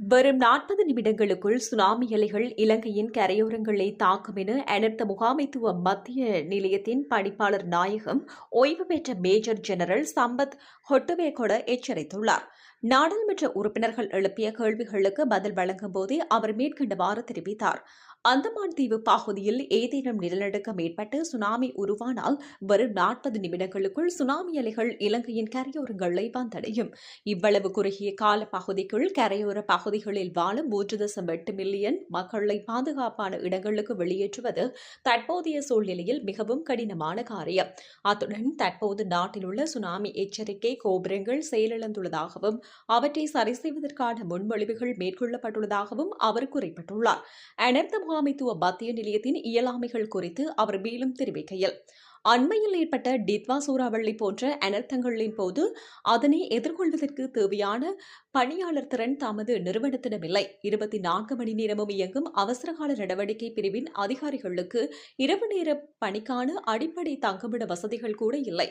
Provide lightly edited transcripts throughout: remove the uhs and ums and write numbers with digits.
வரும் 40 நிமிடங்களுக்குள் சுனாமி அலைகள் இலங்கையின் கரையோரங்களை தாக்கும் என அனர்த்த முகாமைத்துவ மத்திய நிலையத்தின் பணிப்பாளர் நாயகம் ஓய்வு பெற்ற மேஜர் ஜெனரல் சம்பத் ஹொட்டுவேகொட எச்சரித்துள்ளார். நாடாளுமன்ற உறுப்பினர்கள் எழுப்பிய கேள்விகளுக்கு பதில் வழங்கும் போதே அவர் மேற்கண்டவாறு தெரிவித்தார். அந்தமான் தீவு பகுதியில் ஏதேனும் நிலநடுக்கம் ஏற்பட்டு சுனாமி உருவானால் வரும் 40 நிமிடங்களுக்குள் சுனாமி அலைகள் இலங்கையின் கரையோரங்களை வந்தடையும். இவ்வளவு குறுகிய கால பகுதிக்குள் கரையோர பகுதிகளில் வாழும் 3.8 மில்லியன் மக்களை பாதுகாப்பான இடங்களுக்கு வெளியேற்றுவது தற்போதைய சூழ்நிலையில் மிகவும் கடினமான காரியம். அத்துடன் தற்போது நாட்டில் உள்ள சுனாமி எச்சரிக்கை கோபுரங்கள் செயலிழந்துள்ளதாகவும் அவற்றை சரி செய்வதற்கான முன்மொழிவுகள் மேற்கொள்ளப்பட்டுள்ளதாகவும் அவர் குறிப்பிட்டுள்ளார். அனர்த்த முகாமைத்துவ மத்திய நிலையத்தின் இயலாமைகள் குறித்து அவர் மேலும் தெரிவிக்கையில், அண்மையில் ஏற்பட்ட டித்வா சூறாவளி போன்ற அனர்த்தங்களின் போது அதனை எதிர்கொள்வதற்கு தேவையான பணியாளர் திறன் தமது நிறுவனத்திடமில்லை. 24 மணி நேரமும் இயங்கும் அவசரகால நடவடிக்கை பிரிவின் அதிகாரிகளுக்கு இரவு நேர பணிக்கான அடிப்படை தங்குமிட வசதிகள் கூட இல்லை.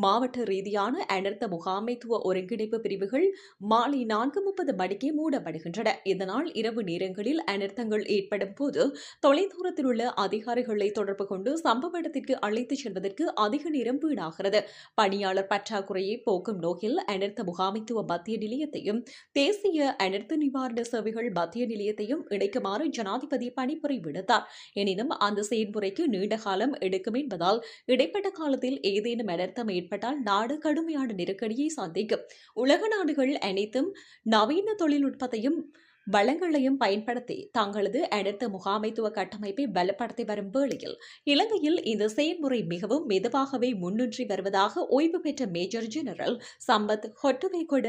மாவட்ட ரீதியான அனர்த்த முகாமைத்துவ ஒருங்கிணைப்பு பிரிவுகள் மாலை 4:30 மணிக்கே மூடப்படுகின்றன. இதனால் இரவு நேரங்களில் அனர்த்தங்கள் ஏற்படும் போது தொலைதூரத்தில் உள்ள அதிகாரிகளை தொடர்பு கொண்டு சம்பவ இடத்திற்கு அழைத்துச் செல்வதற்கு அதிக நேரம் வீணாகிறது. பணியாளர் பற்றாக்குறையை போக்கும் நோக்கில் அனர்த்த முகாமைத்துவ மத்திய நிலையத்தையும் தேசிய அனர்த்த நிவாரண சேவைகள் மத்திய நிலையத்தையும் இணைக்குமாறு ஜனாதிபதி பணிப்புரை விடுத்தார். எனினும் அந்த செயல்முறைக்கு நீண்ட காலம் எடுக்கும் என்பதால் இடைப்பட்ட காலத்தில் ஏதேனும் அனர்த்தம் ஏற்பட்டால் நாடு கடுமையான நெருக்கடியை சந்திக்கும். உலக நாடுகள் அனைத்தும் நவீன தொழில்நுட்பத்தையும் வளங்களையும் பயன்படுத்தி தங்களது அனர்த்த முகாமைத்துவ கட்டமைப்பை பலப்படுத்தி வரும் வேளையில் இலங்கையில் இந்த செயல்முறை மிகவும் மெதுவாகவே முன்னின்று வருவதாக ஓய்வு பெற்ற மேஜர் ஜெனரல் சம்பத் ஹொட்டுவேகொட